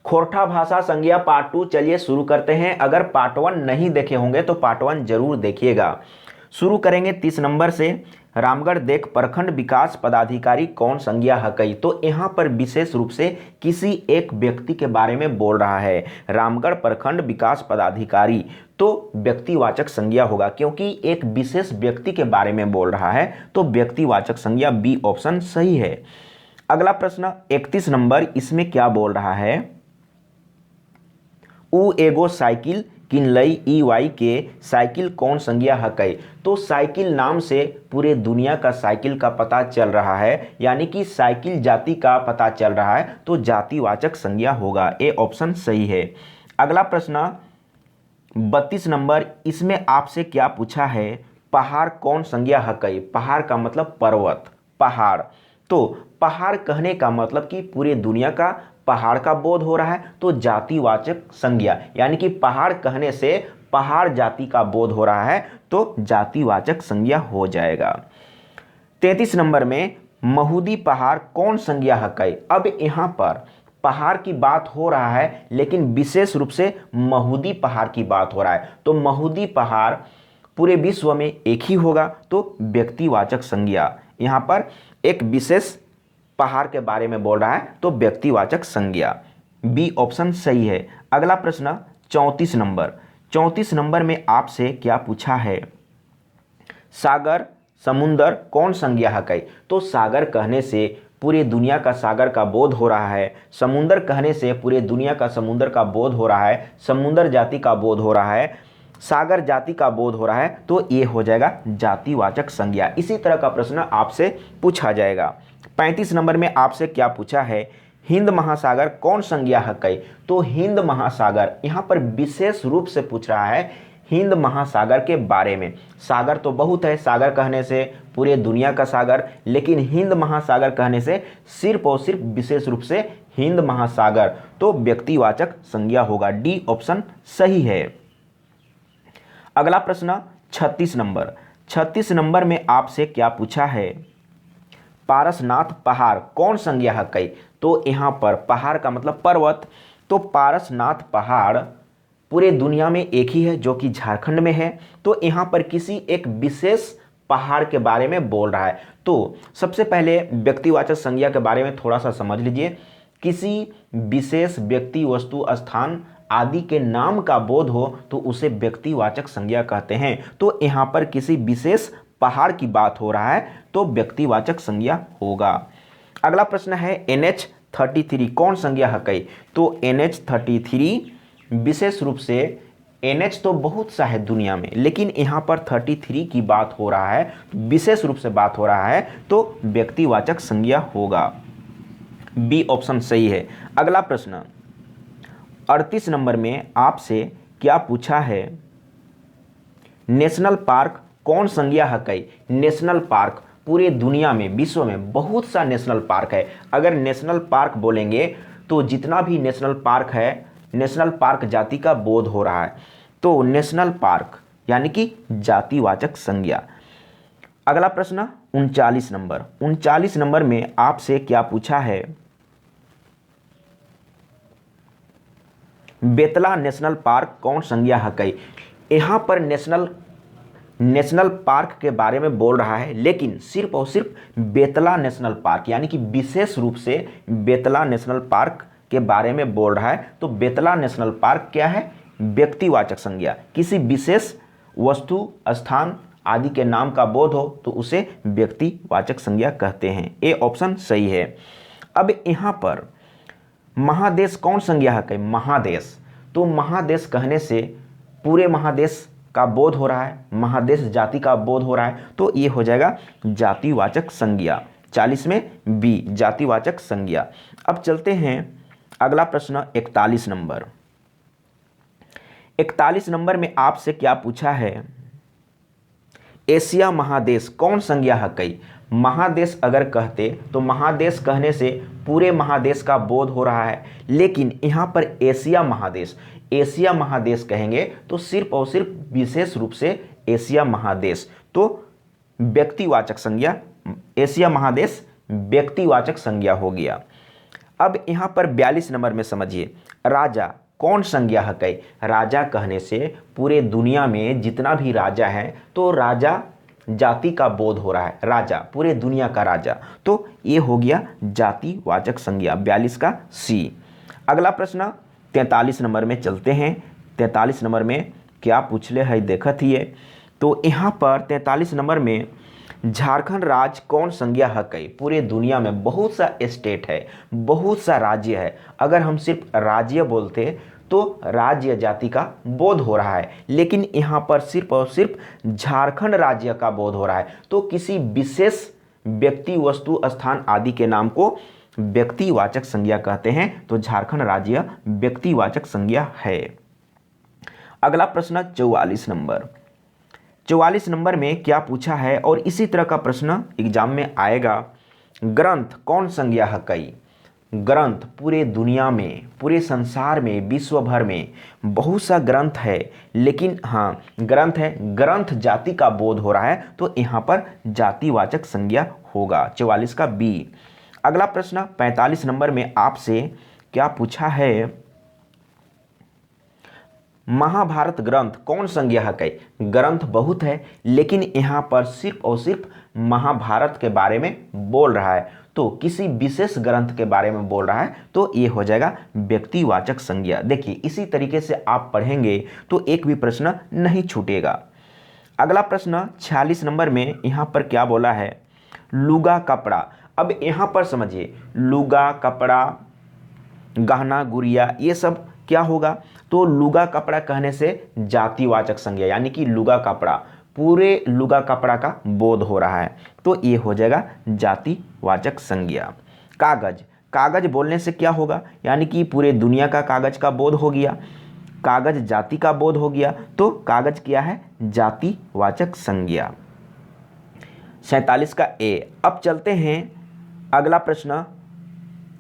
खोरठा भाषा संज्ञा पार्ट 2 चलिए शुरू करते हैं। अगर पार्ट 1 नहीं देखे होंगे तो पार्ट 1 जरूर देखिएगा। शुरू करेंगे 30 नंबर से। रामगढ़ देख प्रखंड विकास पदाधिकारी कौन संज्ञा हकई। तो यहाँ पर विशेष रूप से किसी एक व्यक्ति के बारे में बोल रहा है। रामगढ़ प्रखंड विकास पदाधिकारी तो व्यक्तिवाचक संज्ञा होगा, क्योंकि एक विशेष व्यक्ति के बारे में बोल रहा है तो व्यक्तिवाचक संज्ञा बी ऑप्शन सही है। अगला प्रश्न 31 नंबर, इसमें क्या बोल रहा है। ऊ एगो साइकिल किनलई ई वाई के साइकिल कौन संज्ञा हकई। तो साइकिल नाम से पूरे दुनिया का साइकिल का पता चल रहा है, यानी कि साइकिल जाति का पता चल रहा है तो जातिवाचक संज्ञा होगा। ए ऑप्शन सही है। अगला प्रश्न 32 नंबर, इसमें आपसे क्या पूछा है। पहाड़ कौन संज्ञा हकई। पहाड़ का मतलब पर्वत, पहाड़। तो पहाड़ कहने का मतलब कि पूरे दुनिया का पहाड़ का बोध हो रहा है तो जातिवाचक संज्ञा, यानी कि पहाड़ कहने से पहाड़ जाति का बोध हो रहा है तो जातिवाचक संज्ञा हो जाएगा। 33 नंबर में महुदी पहाड़ कौन संज्ञा हकई। अब यहाँ पर पहाड़ की बात हो रहा है लेकिन विशेष रूप से महुदी पहाड़ की बात हो रहा है तो महुदी पहाड़ पूरे विश्व में एक ही होगा तो व्यक्तिवाचक संज्ञा। यहाँ पर एक विशेष पहाड़ के बारे में बोल रहा है तो व्यक्तिवाचक संज्ञा, बी ऑप्शन सही है। अगला प्रश्न 34 नंबर। 34 नंबर में आपसे क्या पूछा है। सागर समुंदर कौन संज्ञा हकई। तो सागर कहने से पूरे दुनिया का सागर का बोध हो रहा है, समुंदर कहने से पूरे दुनिया का समुंदर का बोध हो रहा है, समुंदर जाति का बोध हो रहा है, सागर जाति का बोध हो रहा है तो ये हो जाएगा जातिवाचक संज्ञा। इसी तरह का प्रश्न आपसे पूछा जाएगा। 35 नंबर में आपसे क्या पूछा है। हिंद महासागर कौन संज्ञा हकई। तो हिंद महासागर यहाँ पर विशेष रूप से पूछ रहा है हिंद महासागर के बारे में। सागर तो बहुत है, सागर कहने से पूरे दुनिया का सागर, लेकिन हिंद महासागर कहने से सिर्फ और सिर्फ विशेष रूप से हिंद महासागर तो व्यक्तिवाचक संज्ञा होगा। डी ऑप्शन सही है। अगला प्रश्न 36 नंबर। 36 नंबर में आपसे क्या पूछा है। पारसनाथ पहाड़ कौन संज्ञा हकई। तो यहाँ पर पहाड़ का मतलब पर्वत, तो पारसनाथ पहाड़ पूरे दुनिया में एक ही है जो कि झारखंड में है तो यहाँ पर किसी एक विशेष पहाड़ के बारे में बोल रहा है। तो सबसे पहले व्यक्तिवाचक संज्ञा के बारे में थोड़ा सा समझ लीजिए। किसी विशेष व्यक्ति वस्तु स्थान आदि के नाम का बोध हो तो उसे व्यक्तिवाचक संज्ञा कहते हैं। तो यहाँ पर किसी विशेष पहाड़ की बात हो रहा है तो व्यक्तिवाचक संज्ञा होगा। अगला प्रश्न है NH33 कौन संज्ञा हकई। तो NH33 विशेष रूप से NH तो बहुत सा है दुनिया में, लेकिन यहाँ पर 33 की बात हो रहा है, विशेष रूप से बात हो रहा है तो व्यक्तिवाचक संज्ञा होगा। बी ऑप्शन सही है। अगला प्रश्न 38 नंबर में आपसे क्या पूछा है। नेशनल पार्क कौन संज्ञा हकई। नेशनल पार्क पूरे दुनिया में विश्व में बहुत सा नेशनल पार्क है। अगर नेशनल पार्क बोलेंगे तो जितना भी नेशनल पार्क है नेशनल पार्क जाति का बोध हो रहा है तो नेशनल पार्क यानी कि जातिवाचक संज्ञा। अगला प्रश्न 39 नंबर। 39 नंबर में आपसे क्या पूछा है। बेतला नेशनल पार्क कौन संज्ञा हकई। यहाँ पर नेशनल पार्क के बारे में बोल रहा है, लेकिन सिर्फ और सिर्फ बेतला नेशनल पार्क यानी कि विशेष रूप से बेतला नेशनल पार्क के बारे में बोल रहा है तो बेतला नेशनल पार्क क्या है, व्यक्तिवाचक संज्ञा। किसी विशेष वस्तु स्थान आदि के नाम का बोध हो तो उसे व्यक्तिवाचक संज्ञा कहते हैं। ए ऑप्शन सही है। अब यहाँ पर महादेश कौन संज्ञा है। महादेश, तो महादेश कहने से पूरे महादेश का बोध हो रहा है, महादेश जाति का बोध हो रहा है तो ये हो जाएगा जातिवाचक संज्ञा। 40 में बी जातिवाचक संज्ञा। अब चलते हैं अगला प्रश्न 41 नंबर। 41 नंबर में आपसे क्या पूछा है। एशिया महादेश कौन संज्ञा हकई। महादेश अगर कहते तो महादेश कहने से पूरे महादेश का बोध हो रहा है, लेकिन यहाँ पर एशिया महादेश कहेंगे तो सिर्फ और सिर्फ विशेष रूप से एशिया महादेश तो व्यक्तिवाचक संज्ञा, एशिया महादेश व्यक्तिवाचक संज्ञा हो गया। अब यहाँ पर 42 नंबर में समझिए, राजा कौन संज्ञा है कई। राजा कहने से पूरे दुनिया में जितना भी राजा है तो राजा जाति का बोध हो रहा है, राजा पूरे दुनिया का राजा, तो ये हो गया जातिवाचक संज्ञा 42 का सी। अगला प्रश्न 43 नंबर में चलते हैं। 43 नंबर में क्या पूछले है देखत हिए। तो यहाँ पर 43 नंबर में झारखंड राज्य कौन संज्ञा है कई। पूरे दुनिया में बहुत सा स्टेट है, बहुत सा राज्य है, अगर हम सिर्फ राज्य बोलते तो राज्य जाति का बोध हो रहा है, लेकिन यहाँ पर सिर्फ और सिर्फ झारखंड राज्य का बोध हो रहा है। तो किसी विशेष व्यक्ति, वस्तु, स्थान आदि के नाम को व्यक्तिवाचक संज्ञा कहते हैं, तो झारखंड राज्य व्यक्तिवाचक संज्ञा है। अगला प्रश्न 44 नंबर। 44 नंबर में क्या पूछा है और इसी तरह का प्रश्न एग्जाम में आएगा। ग्रंथ कौन संज्ञा है कई। ग्रंथ पूरे दुनिया में, पूरे संसार में, विश्व भर में बहुत सा ग्रंथ है, लेकिन हाँ ग्रंथ है, ग्रंथ जाति का बोध हो रहा है, तो यहाँ पर जातिवाचक संज्ञा होगा 44 का बी। अगला प्रश्न 45 नंबर में आपसे क्या पूछा है। महाभारत ग्रंथ कौन संज्ञा है कई। ग्रंथ बहुत है, लेकिन यहाँ पर सिर्फ और सिर्फ महाभारत के बारे में बोल रहा है, तो किसी विशेष ग्रंथ के बारे में बोल रहा है, तो ये हो जाएगा व्यक्तिवाचक संज्ञा। देखिए इसी तरीके से आप पढ़ेंगे तो एक भी प्रश्न नहीं छूटेगा। अगला प्रश्न 46 नंबर में यहाँ पर क्या बोला है। लुगा कपड़ा। अब यहाँ पर समझिए, लुगा कपड़ा, गहना गुड़िया, ये सब क्या होगा। तो लुगा कपड़ा कहने से जातिवाचक संज्ञा, यानी कि लुगा कपड़ा, पूरे लुगा कपड़ा का बोध हो रहा है, तो ये हो जाएगा जातिवाचक संज्ञा। कागज, कागज बोलने से क्या होगा, यानी कि पूरे दुनिया का कागज का बोध हो गया, कागज जाति का बोध हो गया, तो कागज क्या है, जातिवाचक संज्ञा। 47 का ए। अब चलते हैं अगला प्रश्न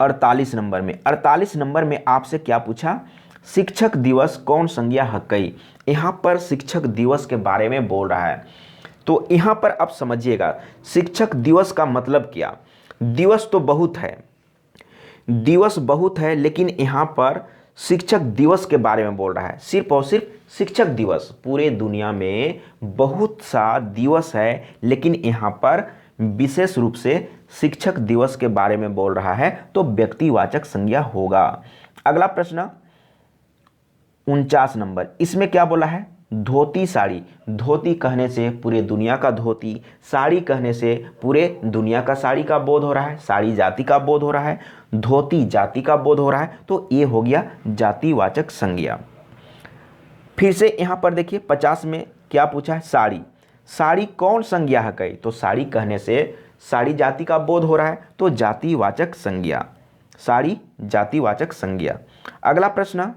48 नंबर में। 48 नंबर में आपसे क्या पूछा। शिक्षक दिवस कौन संज्ञा है कई। यहाँ पर शिक्षक दिवस के बारे में बोल रहा है, तो यहाँ पर आप समझिएगा शिक्षक दिवस का मतलब क्या। दिवस तो बहुत है, दिवस बहुत है, लेकिन यहाँ पर शिक्षक दिवस के बारे में बोल रहा है, सिर्फ और सिर्फ शिक्षक दिवस। पूरे दुनिया में बहुत सा दिवस है, लेकिन यहाँ पर विशेष रूप से शिक्षक दिवस के बारे में बोल रहा है, तो व्यक्तिवाचक संज्ञा होगा। अगला प्रश्न 49 नंबर। इसमें क्या बोला है। धोती साड़ी। धोती कहने से पूरे दुनिया का धोती, साड़ी कहने से पूरे दुनिया का साड़ी का बोध हो रहा है, साड़ी जाति का बोध हो रहा है, धोती जाति का बोध हो रहा है, तो ये हो गया जातिवाचक संज्ञा। फिर से यहाँ पर देखिए 50 में क्या पूछा है। साड़ी, साड़ी कौन संज्ञा है कई। तो साड़ी कहने से साड़ी जाति का बोध हो रहा है, तो जातिवाचक संज्ञा, साड़ी जातिवाचक संज्ञा। अगला प्रश्न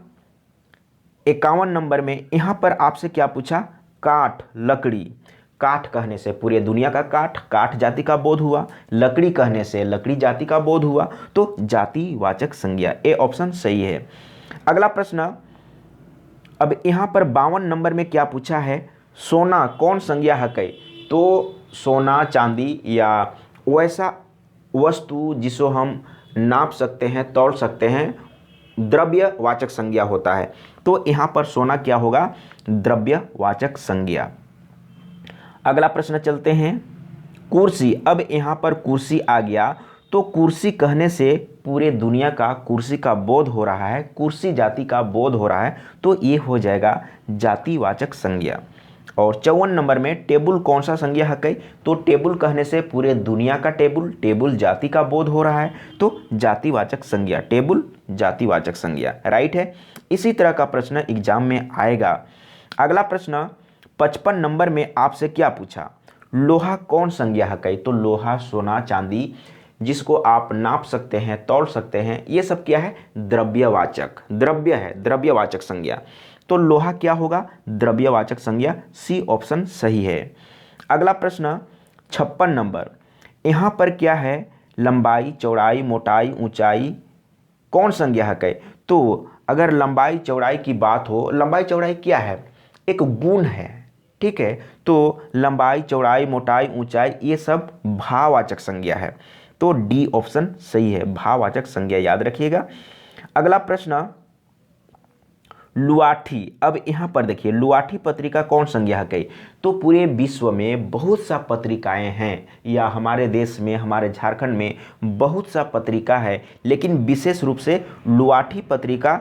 51 नंबर में यहाँ पर आपसे क्या पूछा। काठ, लकड़ी। काठ कहने से पूरे दुनिया का काठ, काठ जाति का बोध हुआ, लकड़ी कहने से लकड़ी जाति का बोध हुआ, तो जातिवाचक संज्ञा। ए ऑप्शन सही है। अगला प्रश्न अब यहाँ पर 52 नंबर में क्या पूछा है। सोना कौन संज्ञा है कई। तो सोना, चांदी या वैसा वस्तु जिसको हम नाप सकते हैं, तौल सकते हैं, द्रव्यवाचक संज्ञा होता है, तो यहाँ पर सोना क्या होगा, द्रव्यवाचक संज्ञा। अगला प्रश्न चलते हैं। कुर्सी। अब यहाँ पर कुर्सी आ गया, तो कुर्सी कहने से पूरे दुनिया का कुर्सी का बोध हो रहा है, कुर्सी जाति का बोध हो रहा है, तो ये हो जाएगा जातिवाचक संज्ञा। और 54 नंबर में टेबल कौन सा संज्ञा है कई। तो टेबल कहने से पूरे दुनिया का टेबल, टेबल जाति का बोध हो रहा है, तो जातिवाचक संज्ञा, टेबल जातिवाचक संज्ञा। राइट है। इसी तरह का प्रश्न एग्जाम में आएगा। अगला प्रश्न 55 नंबर में आपसे क्या पूछा। लोहा कौन संज्ञा है कई। तो लोहा, सोना, चांदी जिसको आप नाप सकते हैं, तौल सकते हैं, ये सब क्या है, द्रव्यवाचक, द्रव्य है, द्रव्यवाचक संज्ञा। तो लोहा क्या होगा, द्रव्यवाचक संज्ञा। सी ऑप्शन सही है। अगला प्रश्न 56 नंबर। यहाँ पर क्या है, लंबाई, चौड़ाई, मोटाई, ऊंचाई कौन संज्ञा है कई। तो अगर लंबाई चौड़ाई की बात हो, लंबाई चौड़ाई क्या है, एक गुण है, ठीक है। तो लंबाई, चौड़ाई, मोटाई, ऊंचाई ये सब भाववाचक संज्ञा है, तो डी ऑप्शन सही है, भाववाचक संज्ञा, याद रखिएगा। अगला प्रश्न, लुआठी। अब यहाँ पर देखिए, लुआठी पत्रिका कौन संज्ञाहक है? तो पूरे विश्व में बहुत सा पत्रिकाएं हैं, या हमारे देश में, हमारे झारखंड में बहुत सा पत्रिका है, लेकिन विशेष रूप से लुआठी पत्रिका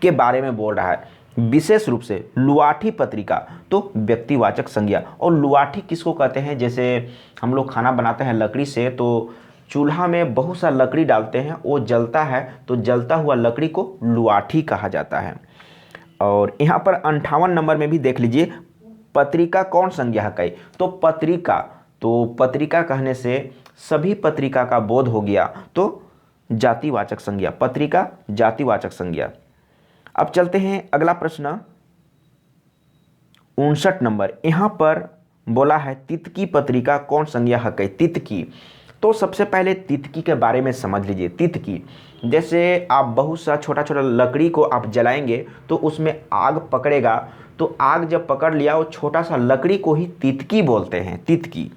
के बारे में बोल रहा है, विशेष रूप से लुआठी पत्रिका, तो व्यक्तिवाचक संज्ञा। और लुआठी किसको कहते हैं? जैसे हम लोग खाना बनाते हैं लकड़ी से, तो चूल्हा में बहुत सा लकड़ी डालते हैं, वो जलता है, तो जलता हुआ लकड़ी को लुआठी कहा जाता है। और यहाँ पर 58 नंबर में भी देख लीजिए, पत्रिका कौन संज्ञाहक है? तो पत्रिका, तो पत्रिका कहने से सभी पत्रिका का बोध हो गया, तो जातिवाचक संज्ञा, पत्रिका जातिवाचक संज्ञा। अब चलते हैं अगला प्रश्न, 59 नंबर। यहाँ पर बोला है तितकी पत्रिका कौन संज्ञाहक है? तितकी, तो सबसे पहले तितकी के बारे में समझ लीजिए। तितकी, जैसे आप बहुत सा छोटा छोटा लकड़ी को आप जलाएंगे तो उसमें आग पकड़ेगा, तो आग जब पकड़ लिया, वो छोटा सा लकड़ी को ही तितकी बोलते हैं, तितकी।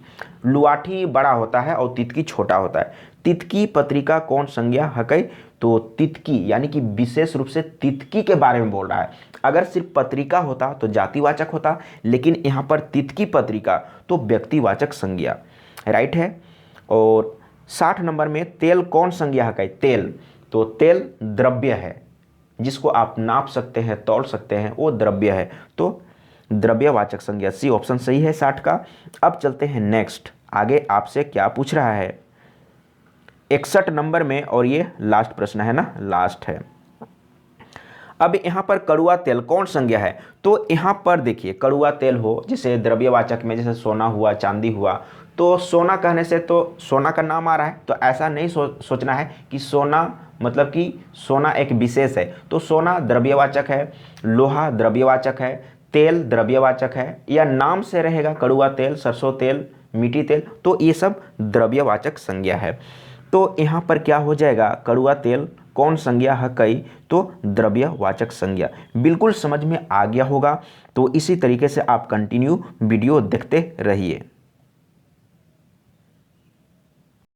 लुआठी बड़ा होता है और तितकी छोटा होता है। तितकी पत्रिका कौन संज्ञाहक है? तो तितकी, यानी कि विशेष रूप से तितकी के बारे में बोल रहा है। अगर सिर्फ पत्रिका होता तो जातिवाचक होता, लेकिन यहाँ पर तितकी पत्रिका, तो व्यक्तिवाचक संज्ञा, राइट है। और 60 नंबर में तेल कौन संज्ञाहक है? तेल, तो तेल द्रव्य है, जिसको आप नाप सकते हैं, तौल सकते हैं, वो द्रव्य है, तो द्रव्यवाचक संज्ञा, सी ऑप्शन सही है 60 का। अब चलते हैं नेक्स्ट, आगे आपसे क्या पूछ रहा है 61 नंबर में, और ये लास्ट प्रश्न है ना, लास्ट है। अब यहाँ पर कड़ुआ तेल कौन संज्ञा है? तो यहाँ पर देखिए, कड़ुआ तेल हो, जैसे द्रव्यवाचक में जैसे सोना हुआ, चांदी हुआ, तो सोना कहने से तो सोना का नाम आ रहा है, तो ऐसा नहीं सोचना है कि सोना मतलब कि सोना एक विशेष है। तो सोना द्रव्यवाचक है, लोहा द्रव्यवाचक है, तेल द्रव्यवाचक है, या नाम से रहेगा कड़ुआ तेल, सरसों तेल, मीठी तेल, तो ये सब द्रव्यवाचक संज्ञा है। तो यहाँ पर क्या हो जाएगा, कड़ुआ तेल कौन संज्ञाहक है? तो द्रव्यवाचक संज्ञा। बिल्कुल समझ में आ गया होगा, तो इसी तरीके से आप कंटिन्यू वीडियो देखते रहिए।